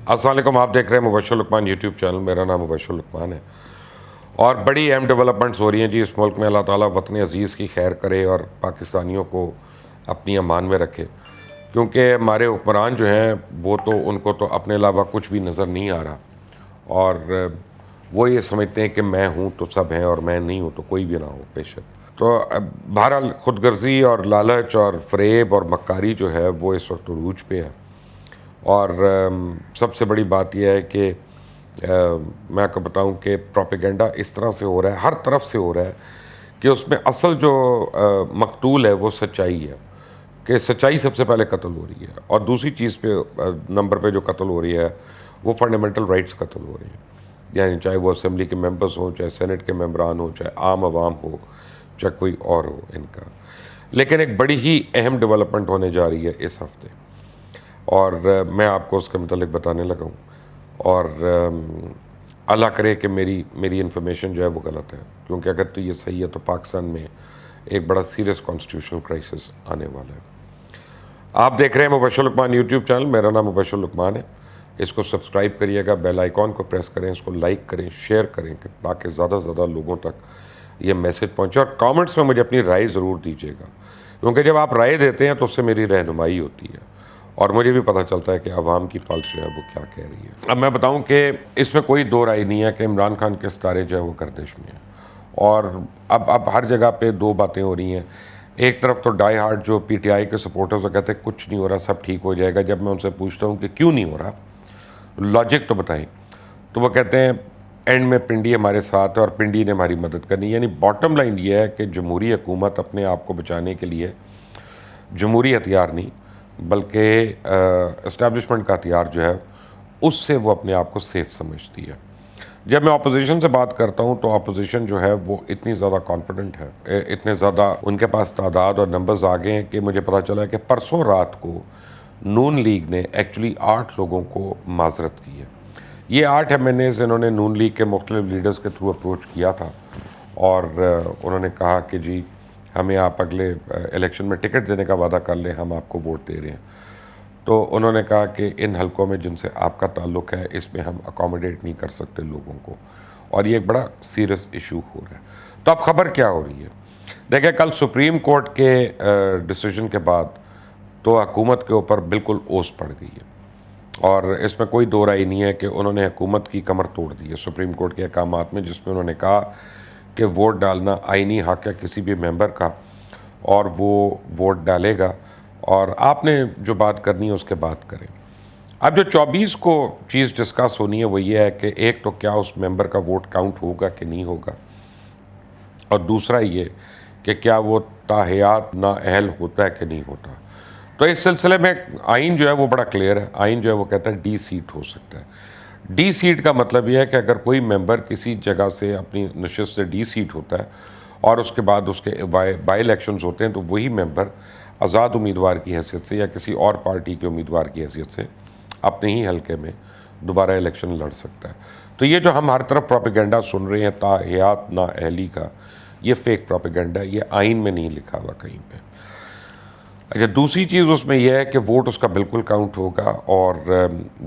السلام علیکم، آپ دیکھ رہے ہیں مبشر لقمان یوٹیوب چینل. میرا نام مبشر لقمان ہے اور بڑی اہم ڈیولپمنٹس ہو رہی ہیں جی اس ملک میں. اللہ تعالیٰ وطن عزیز کی خیر کرے اور پاکستانیوں کو اپنی امان میں رکھے، کیونکہ ہمارے حکمران جو ہیں وہ تو ان کو تو اپنے علاوہ کچھ بھی نظر نہیں آ رہا، اور وہ یہ سمجھتے ہیں کہ میں ہوں تو سب ہیں اور میں نہیں ہوں تو کوئی بھی نہ ہو بے شک. تو بہرحال خود غرضی اور لالچ اور فریب اور مکاری جو ہے وہ اس وقت عروج پہ ہے. اور سب سے بڑی بات یہ ہے کہ میں آپ کو بتاؤں کہ پروپیگنڈا اس طرح سے ہو رہا ہے، ہر طرف سے ہو رہا ہے، کہ اس میں اصل جو مقتول ہے وہ سچائی ہے، کہ سچائی سب سے پہلے قتل ہو رہی ہے. اور دوسری چیز پہ نمبر پہ جو قتل ہو رہی ہے وہ فنڈامنٹل رائٹس قتل ہو رہی ہیں. یعنی چاہے وہ اسمبلی کے ممبرز ہوں، چاہے سینٹ کے ممبران ہوں، چاہے عام عوام ہو، چاہے کوئی اور ہو ان کا. لیکن ایک بڑی ہی اہم ڈیولپمنٹ ہونے جا رہی ہے اس ہفتے، اور میں آپ کو اس کے متعلق بتانے لگا ہوں. اور اللہ کرے کہ میری انفارمیشن جو ہے وہ غلط ہے، کیونکہ اگر تو یہ صحیح ہے تو پاکستان میں ایک بڑا سیریس کانسٹیٹیوشنل کرائسس آنے والا ہے. آپ دیکھ رہے ہیں مبشر لقمان یوٹیوب چینل. میرا نام مبشر لقمان ہے. اس کو سبسکرائب کریے گا، بیل آئیکن کو پریس کریں، اس کو لائک کریں، شیئر کریں کہ تاکہ زیادہ سے زیادہ لوگوں تک یہ میسج پہنچے. اور کامنٹس میں مجھے اپنی رائے ضرور دیجیے گا، کیونکہ جب آپ رائے دیتے ہیں تو اس سے میری رہنمائی ہوتی ہے اور مجھے بھی پتہ چلتا ہے کہ عوام کی پلس جو ہے وہ کیا کہہ رہی ہے. اب میں بتاؤں کہ اس میں کوئی دو رائے نہیں ہے کہ عمران خان کے ستارے جو ہے وہ گردش میں ہیں. اور اب ہر جگہ پہ دو باتیں ہو رہی ہیں. ایک طرف تو ڈائی ہارڈ جو پی ٹی آئی کے سپورٹرز کہتے ہیں کچھ نہیں ہو رہا، سب ٹھیک ہو جائے گا. جب میں ان سے پوچھتا ہوں کہ کیوں نہیں ہو رہا، لاجک تو بتائیں، تو وہ کہتے ہیں اینڈ میں پنڈی ہمارے ساتھ ہے اور پنڈی نے ہماری مدد کرنی. یعنی باٹم لائن یہ ہے کہ جمہوری حکومت اپنے آپ کو بچانے کے لیے جمہوری ہتھیار نہیں بلکہ اسٹیبلشمنٹ کا ہتھیار جو ہے اس سے وہ اپنے آپ کو سیف سمجھتی ہے. جب میں اپوزیشن سے بات کرتا ہوں تو اپوزیشن جو ہے وہ اتنی زیادہ کانفیڈنٹ ہے، اتنے زیادہ ان کے پاس تعداد اور نمبرز آگے ہیں کہ مجھے پتہ چلا کہ پرسوں رات کو نون لیگ نے ایکچولی 8 لوگوں کو معذرت کی ہے. یہ 8 MNAs انہوں نے نون لیگ کے مختلف لیڈرز کے تھرو اپروچ کیا تھا، اور انہوں نے کہا کہ جی ہمیں آپ اگلے الیکشن میں ٹکٹ دینے کا وعدہ کر لیں، ہم آپ کو ووٹ دے رہے ہیں. تو انہوں نے کہا کہ ان حلقوں میں جن سے آپ کا تعلق ہے اس میں ہم اکوموڈیٹ نہیں کر سکتے لوگوں کو، اور یہ ایک بڑا سیریس ایشو ہو رہا ہے. تو اب خبر کیا ہو رہی ہے؟ دیکھیں، کل سپریم کورٹ کے ڈیسیجن کے بعد تو حکومت کے اوپر بالکل اوس پڑ گئی ہے، اور اس میں کوئی دو رائے نہیں ہے کہ انہوں نے حکومت کی کمر توڑ دی ہے سپریم کورٹ کے احکامات میں، جس میں انہوں نے کہا کہ ووٹ ڈالنا آئینی حق ہے کسی بھی ممبر کا، اور وہ ووٹ ڈالے گا اور آپ نے جو بات کرنی ہے اس کے بات کریں. اب جو 24 کو چیز ڈسکس ہونی ہے وہ یہ ہے کہ ایک تو کیا اس ممبر کا ووٹ کاؤنٹ ہوگا کہ نہیں ہوگا، اور دوسرا یہ کہ کیا وہ تاحیات نااہل ہوتا ہے کہ نہیں ہوتا. تو اس سلسلے میں آئین جو ہے وہ بڑا کلیئر ہے. آئین جو ہے وہ کہتا ہے ڈی سیٹ ہو سکتا ہے. ڈی سیٹ کا مطلب یہ ہے کہ اگر کوئی ممبر کسی جگہ سے اپنی نشست سے ڈی سیٹ ہوتا ہے اور اس کے بعد اس کے بائی الیکشنز ہوتے ہیں تو وہی ممبر آزاد امیدوار کی حیثیت سے یا کسی اور پارٹی کے امیدوار کی حیثیت سے اپنے ہی حلقے میں دوبارہ الیکشن لڑ سکتا ہے. تو یہ جو ہم ہر طرف پروپیگنڈا سن رہے ہیں تاحیات نااہلی کا، یہ فیک پروپیگنڈا ہے، یہ آئین میں نہیں لکھا ہوا کہیں پہ. اچھا، دوسری چیز اس میں یہ ہے کہ ووٹ اس کا بالکل کاؤنٹ ہوگا، اور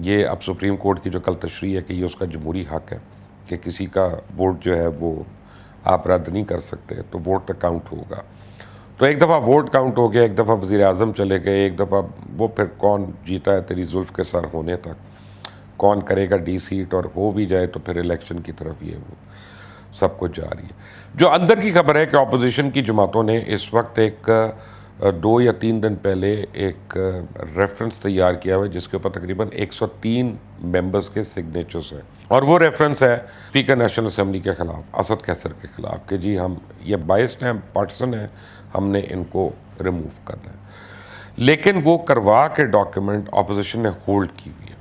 یہ اب سپریم کورٹ کی جو کل تشریح ہے کہ یہ اس کا جمہوری حق ہے کہ کسی کا ووٹ جو ہے وہ آپ رد نہیں کر سکتے، تو ووٹ تک کاؤنٹ ہوگا. تو ایک دفعہ ووٹ کاؤنٹ ہو گیا، ایک دفعہ وزیر اعظم چلے گئے، ایک دفعہ وہ پھر کون جیتا ہے تیری زلف کے سر ہونے تک، کون کرے گا ڈی سیٹ، اور ہو بھی جائے تو پھر الیکشن کی طرف یہ وہ سب کچھ جا رہی ہے. جو اندر کی خبر ہے کہ اپوزیشن کی جماعتوں نے اس وقت ایک 2 یا 3 دن پہلے ایک ریفرنس تیار کیا ہوا ہے جس کے اوپر تقریباً 103 ممبرز کے سگنیچرز ہیں، اور وہ ریفرنس ہے اسپیکر نیشنل اسمبلی کے خلاف اسد قیصر کے خلاف کہ جی ہم یہ بائسڈ ہیں، پارٹیسن ہیں، ہم نے ان کو ریموو کرنا ہے. لیکن وہ کروا کے ڈاکیومنٹ اپوزیشن نے ہولڈ کی ہوئی ہے،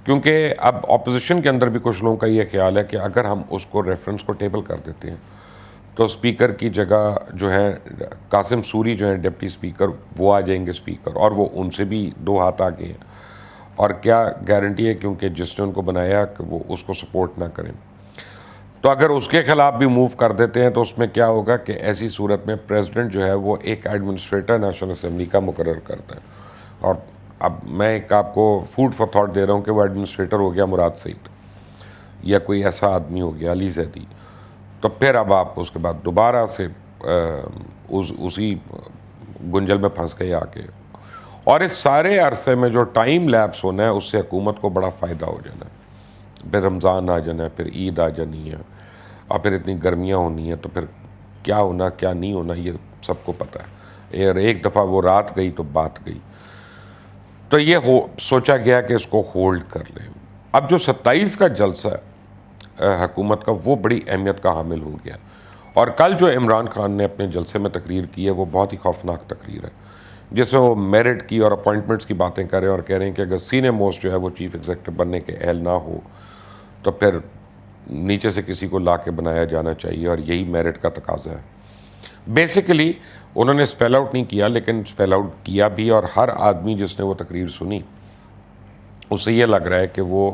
کیونکہ اب اپوزیشن کے اندر بھی کچھ لوگوں کا یہ خیال ہے کہ اگر ہم اس کو ریفرنس کو ٹیبل کر دیتے ہیں تو اسپیکر کی جگہ جو ہے قاسم سوری جو ہیں ڈپٹی اسپیکر وہ آ جائیں گے اسپیکر، اور وہ ان سے بھی 2 ہاتھ آگے ہیں، اور کیا گارنٹی ہے کیونکہ جس نے ان کو بنایا کہ وہ اس کو سپورٹ نہ کریں. تو اگر اس کے خلاف بھی موو کر دیتے ہیں تو اس میں کیا ہوگا کہ ایسی صورت میں پریزیڈنٹ جو ہے وہ ایک ایڈمنسٹریٹر نیشنل اسمبلی کا مقرر کرتا ہے، اور اب میں ایک آپ کو فوڈ فار تھاٹ دے رہا ہوں کہ وہ ایڈمنسٹریٹر ہو گیا مراد سعید یا کوئی ایسا آدمی ہو گیا علی زیدی، تو پھر اب آپ اس کے بعد دوبارہ سے اسی گنجل میں پھنس گئے آ کے، اور اس سارے عرصے میں جو ٹائم لیپس ہونا ہے اس سے حکومت کو بڑا فائدہ ہو جانا ہے، پھر رمضان آ جانا ہے، پھر عید آ جانی ہے، اور پھر اتنی گرمیاں ہونی ہیں، تو پھر کیا ہونا کیا نہیں ہونا یہ سب کو پتہ ہے، اور ایک دفعہ وہ رات گئی تو بات گئی، تو یہ سوچا گیا کہ اس کو ہولڈ کر لیں۔ اب جو 27 کا جلسہ ہے حکومت کا، وہ بڑی اہمیت کا حامل ہو گیا، اور کل جو عمران خان نے اپنے جلسے میں تقریر کی ہے وہ بہت ہی خوفناک تقریر ہے، جس میں وہ میرٹ کی اور اپوائنٹمنٹس کی باتیں کر رہے ہیں، اور کہہ رہے ہیں کہ اگر سینئر موسٹ جو ہے وہ چیف ایگزیکٹو بننے کے اہل نہ ہو تو پھر نیچے سے کسی کو لا کے بنایا جانا چاہیے، اور یہی میرٹ کا تقاضا ہے۔ بیسیکلی انہوں نے اسپیل آؤٹ نہیں کیا، لیکن اسپیل آؤٹ کیا بھی، اور ہر آدمی جس نے وہ تقریر سنی اسے یہ لگ رہا ہے کہ وہ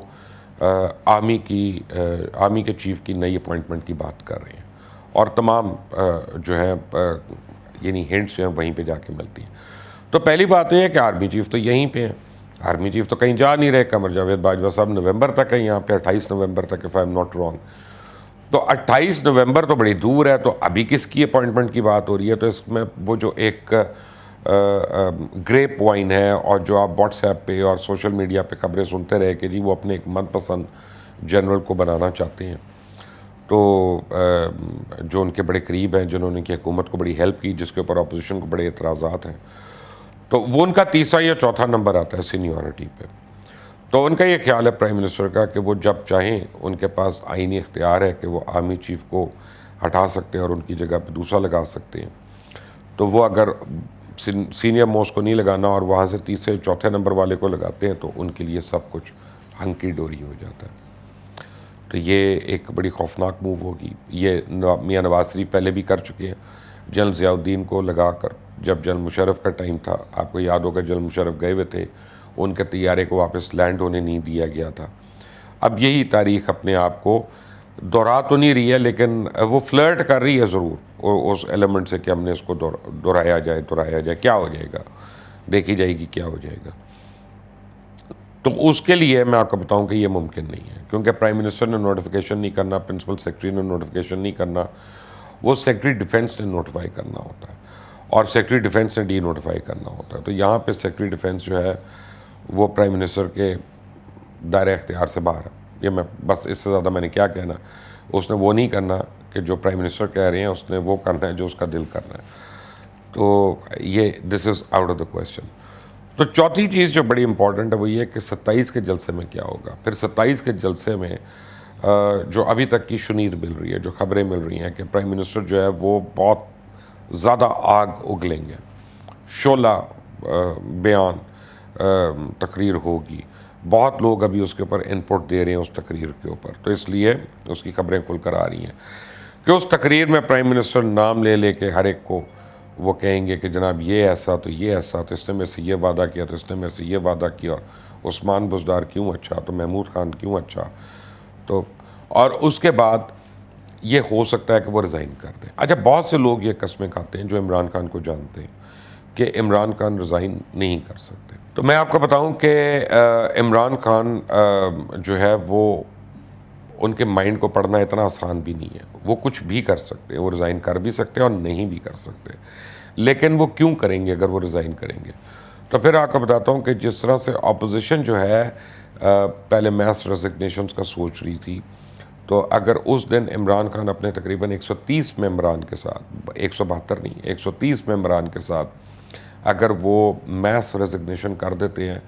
آرمی کے چیف کی نئی اپوائنٹمنٹ کی بات کر رہے ہیں، اور تمام جو ہیں یعنی ہنٹس جو ہیں وہیں پہ جا کے ملتی ہیں۔ تو پہلی بات یہ ہے کہ آرمی چیف تو یہیں پہ ہیں، آرمی چیف تو کہیں جا نہیں رہے، قمر جاوید باجوہ صاحب نومبر تک ہے یہاں پہ، 28 نومبر تک if I'm not wrong۔ تو 28 نومبر تو بڑی دور ہے، تو ابھی کس کی اپوائنٹمنٹ کی بات ہو رہی ہے؟ تو اس میں وہ جو ایک گریپ وائن ہے، اور جو آپ واٹس ایپ پہ اور سوشل میڈیا پہ خبریں سنتے رہے کہ جی وہ اپنے ایک من پسند جنرل کو بنانا چاہتے ہیں، تو جو ان کے بڑے قریب ہیں، جنہوں نے کہ حکومت کو بڑی ہیلپ کی، جس کے اوپر اپوزیشن کو بڑے اعتراضات ہیں، تو وہ ان کا تیسرا یا چوتھا نمبر آتا ہے سینیورٹی پہ۔ تو ان کا یہ خیال ہے پرائم منسٹر کا کہ وہ جب چاہیں ان کے پاس آئینی اختیار ہے کہ وہ آرمی چیف کو ہٹا سکتے ہیں اور ان کی جگہ پہ دوسرا لگا سکتے ہیں، تو وہ اگر سینئر موسٹ کو نہیں لگانا اور وہاں سے تیسرے چوتھے نمبر والے کو لگاتے ہیں تو ان کے لیے سب کچھ ہنکی ڈوری ہو جاتا ہے۔ تو یہ ایک بڑی خوفناک موو ہوگی، یہ میاں نواز شریف پہلے بھی کر چکے ہیں، جنرل ضیاء الدین کو لگا کر، جب جنرل مشرف کا ٹائم تھا، آپ کو یاد ہوگا جنرل مشرف گئے ہوئے تھے، ان کے طیارے کو واپس لینڈ ہونے نہیں دیا گیا تھا۔ اب یہی تاریخ اپنے آپ کو دہرا تو نہیں رہی ہے، لیکن وہ فلرٹ کر رہی ہے ضرور اس ایلیمنٹ سے کہ ہم نے اس کو دہرایا جائے، کیا ہو جائے گا، دیکھی جائے گی کیا ہو جائے گا۔ تو اس کے لیے میں آپ کو بتاؤں کہ یہ ممکن نہیں ہے، کیونکہ پرائم منسٹر نے نوٹیفیکیشن نہیں کرنا، پرنسپل سیکرٹری نے نوٹیفیکیشن نہیں کرنا، وہ سیکرٹری ڈیفنس نے نوٹیفائی کرنا ہوتا ہے، اور سیکرٹری ڈیفنس نے ڈی نوٹیفائی کرنا ہوتا ہے۔ تو یہاں پہ سیکرٹری ڈیفنس جو ہے وہ پرائم منسٹر کے دائرہ اختیار سے باہر ہے۔ یہ میں بس اس سے زیادہ میں نے کیا کہنا، اس نے وہ نہیں کرنا کہ جو پرائم منسٹر کہہ رہے ہیں، اس نے وہ کرنا ہے جو اس کا دل کرنا ہے۔ تو یہ this is out of the question. تو چوتھی چیز جو بڑی امپورٹنٹ ہے وہ یہ ہے کہ 27 کے جلسے میں کیا ہوگا۔ پھر 27 کے جلسے میں جو ابھی تک کی شنید مل رہی ہے، جو خبریں مل رہی ہیں کہ پرائم منسٹر جو ہے وہ بہت زیادہ آگ اگلیں گے، شعلہ بیان تقریر ہوگی، بہت لوگ ابھی اس کے اوپر انپٹ دے رہے ہیں اس تقریر کے اوپر، تو اس لیے اس کی خبریں کھل کر آ رہی ہیں کہ اس تقریر میں پرائم منسٹر نام لے لے کے ہر ایک کو وہ کہیں گے کہ جناب یہ ایسا تو یہ ایسا، تو اس نے میرے سے یہ وعدہ کیا، تو اس نے میرے سے یہ وعدہ کیا، عثمان بزدار کیوں اچھا، تو محمود خان کیوں اچھا، تو اور اس کے بعد یہ ہو سکتا ہے کہ وہ ریزائن کر دیں۔ اچھا، بہت سے لوگ یہ قسمیں کھاتے ہیں جو عمران خان کو جانتے ہیں کہ عمران خان ریزائن نہیں کر سکتے۔ تو میں آپ کو بتاؤں کہ عمران خان جو ہے وہ ان کے مائنڈ کو پڑھنا اتنا آسان بھی نہیں ہے، وہ کچھ بھی کر سکتے ہیں، وہ ریزائن کر بھی سکتے ہیں اور نہیں بھی کر سکتے، لیکن وہ کیوں کریں گے اگر وہ ریزائن کریں گے؟ تو پھر آپ کو بتاتا ہوں کہ جس طرح سے اپوزیشن جو ہے پہلے میس ریزگنیشنز کا سوچ رہی تھی، تو اگر اس دن عمران خان اپنے تقریباً 130 ممبران کے ساتھ، 172 نہیں 130 ممبران کے ساتھ اگر وہ میس ریزگنیشن کر دیتے ہیں،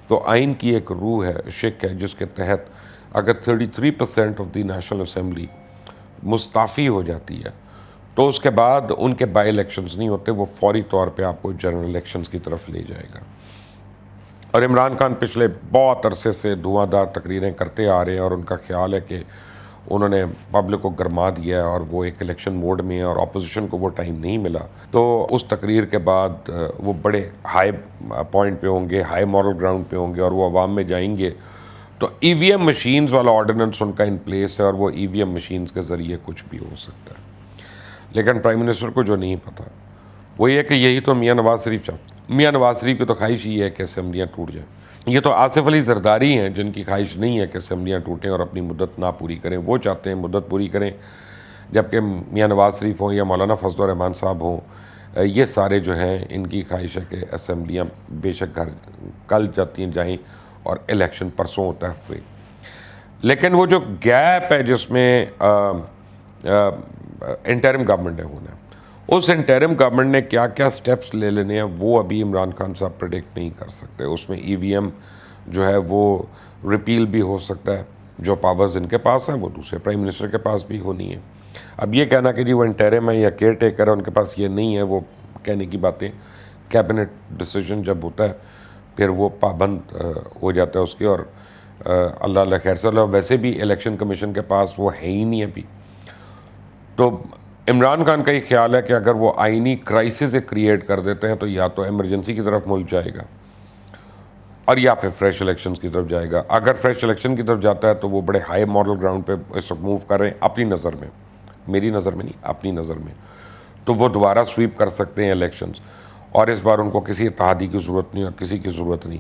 تو آئین کی ایک روح ہے، شک ہے، جس کے تحت اگر 33% آف دی نیشنل اسمبلی مستعفی ہو جاتی ہے تو اس کے بعد ان کے بائی الیکشنز نہیں ہوتے، وہ فوری طور پہ آپ کو جنرل الیکشنز کی طرف لے جائے گا۔ اور عمران خان پچھلے بہت عرصے سے دھواں دار تقریریں کرتے آ رہے ہیں، اور ان کا خیال ہے کہ انہوں نے پبلک کو گرما دیا ہے اور وہ ایک الیکشن موڈ میں ہے اور اپوزیشن کو وہ ٹائم نہیں ملا، تو اس تقریر کے بعد وہ بڑے ہائی پوائنٹ پہ ہوں گے، ہائی مورل گراؤنڈ پہ ہوں گے، اور وہ عوام میں جائیں گے، تو ای وی ایم مشینز والا آرڈیننس ان کا ان پلیس ہے، اور وہ ای وی ایم مشینز کے ذریعے کچھ بھی ہو سکتا ہے۔ لیکن پرائم منسٹر کو جو نہیں پتا وہ یہ کہ یہی تو میاں نواز شریف چاہتے میاں نواز شریف کی تو خواہش ہی ہے کہ اسمبلیاں ٹوٹ جائیں. یہ تو آصف علی زرداری ہیں جن کی خواہش نہیں ہے کہ اسمبلیاں ٹوٹیں اور اپنی مدت نہ پوری کریں. وہ چاہتے ہیں مدت پوری کریں، جبکہ میاں نواز شریف ہوں یا مولانا فضل الرحمان صاحب ہوں، یہ سارے جو ہیں ان کی خواہش ہے کہ اسمبلیاں بے شک گھر کل جاتی جائیں اور الیکشن پرسوں ہوتا ہے ہوئے. لیکن وہ جو گیپ ہے جس میں انٹرم گورنمنٹ نے ہونا ہے، اس انٹرم گورنمنٹ نے کیا کیا سٹیپس لے لینے ہیں وہ ابھی عمران خان صاحب پریڈکٹ نہیں کر سکتے. اس میں ای وی ایم جو ہے وہ ریپیل بھی ہو سکتا ہے. جو پاورز ان کے پاس ہیں وہ دوسرے پرائم منسٹر کے پاس بھی ہونی ہے. اب یہ کہنا کہ جی وہ انٹرم ہے یا کیئر ٹیکر ہے ان کے پاس یہ نہیں ہے، وہ کہنے کی باتیں. کیبنٹ ڈیسیجن جب ہوتا ہے پھر وہ پابند ہو جاتا ہے اس کے. اور اللہ اللہ خیر صلی اللہ، ویسے بھی الیکشن کمیشن کے پاس وہ ہے ہی نہیں ابھی. تو عمران خان کا یہ خیال ہے کہ اگر وہ آئینی کرائسس کریٹ کر دیتے ہیں تو یا تو ایمرجنسی کی طرف ملک جائے گا اور یا پھر فریش الیکشنز کی طرف جائے گا. اگر فریش الیکشن کی طرف جاتا ہے تو وہ بڑے ہائی ماڈل گراؤنڈ پہ اس وقت موو کر رہے ہیں اپنی نظر میں، میری نظر میں نہیں، اپنی نظر میں. تو وہ دوبارہ سویپ کر سکتے ہیں الیکشنز، اور اس بار ان کو کسی اتحادی کی ضرورت نہیں اور کسی کی ضرورت نہیں.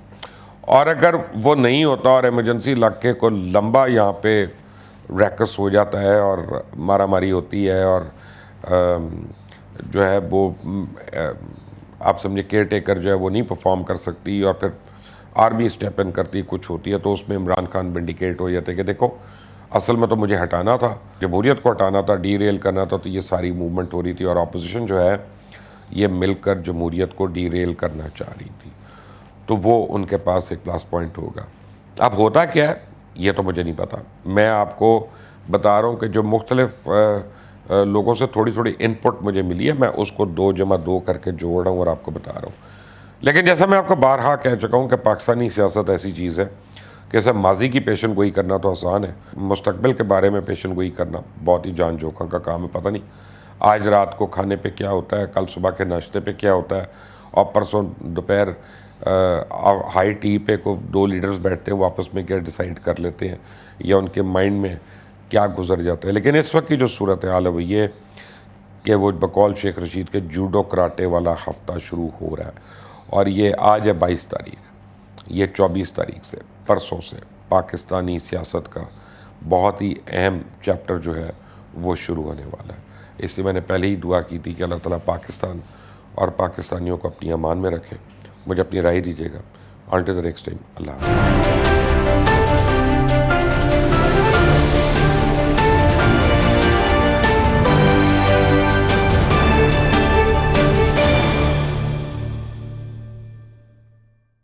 اور اگر وہ نہیں ہوتا اور ایمرجنسی علاقے کو لمبا یہاں پہ ریکس ہو جاتا ہے اور مارا ماری ہوتی ہے اور جو ہے وہ آپ سمجھے کیئر ٹیکر جو ہے وہ نہیں پرفارم کر سکتی اور پھر آرمی اسٹیپ ان کرتی کچھ ہوتی ہے، تو اس میں عمران خان ونڈیکیٹ ہو جاتے کہ دیکھو اصل میں تو مجھے ہٹانا تھا، جمہوریت کو ہٹانا تھا، ڈی ریل کرنا تھا. تو یہ ساری موومنٹ ہو رہی تھی اور اپوزیشن جو ہے یہ مل کر جمہوریت کو ڈی ریل کرنا چاہ رہی تھی. تو وہ ان کے پاس ایک پلس پوائنٹ ہوگا. اب ہوتا کیا ہے یہ تو مجھے نہیں پتا. میں آپ کو بتا رہا ہوں کہ جو مختلف لوگوں سے تھوڑی تھوڑی ان پٹ مجھے ملی ہے، میں اس کو 2+2 کر کے جوڑ رہا ہوں اور آپ کو بتا رہا ہوں. لیکن جیسا میں آپ کو بارہا کہہ چکا ہوں کہ پاکستانی سیاست ایسی چیز ہے کہ ایسا ماضی کی پیشن گوئی کرنا تو آسان ہے، مستقبل کے بارے میں پیشن گوئی کرنا بہت ہی جان جوکھم کا کام ہے. پتہ نہیں آج رات کو کھانے پہ کیا ہوتا ہے، کل صبح کے ناشتے پہ کیا ہوتا ہے، اور پرسوں دوپہر ہائی ٹی پہ کو 2 لیڈرز بیٹھتے ہیں وہ آپس میں کیا ڈیسائیڈ کر لیتے ہیں یا ان کے مائنڈ میں کیا گزر جاتا ہے. لیکن اس وقت کی جو صورتحال ہے وہ یہ کہ وہ بقول شیخ رشید کے جوڈو کراٹے والا ہفتہ شروع ہو رہا ہے. اور یہ آج ہے 22 تاریخ، یہ 24 تاریخ سے پرسوں سے پاکستانی سیاست کا بہت ہی اہم چیپٹر جو ہے وہ شروع ہونے والا ہے. اس لیے میں نے پہلے ہی دعا کی تھی کہ اللہ تعالیٰ پاکستان اور پاکستانیوں کو اپنی امان میں رکھے. مجھے اپنی رائے دیجیے گا. انٹل دی نیکسٹ ٹائم، اللہ حافظ.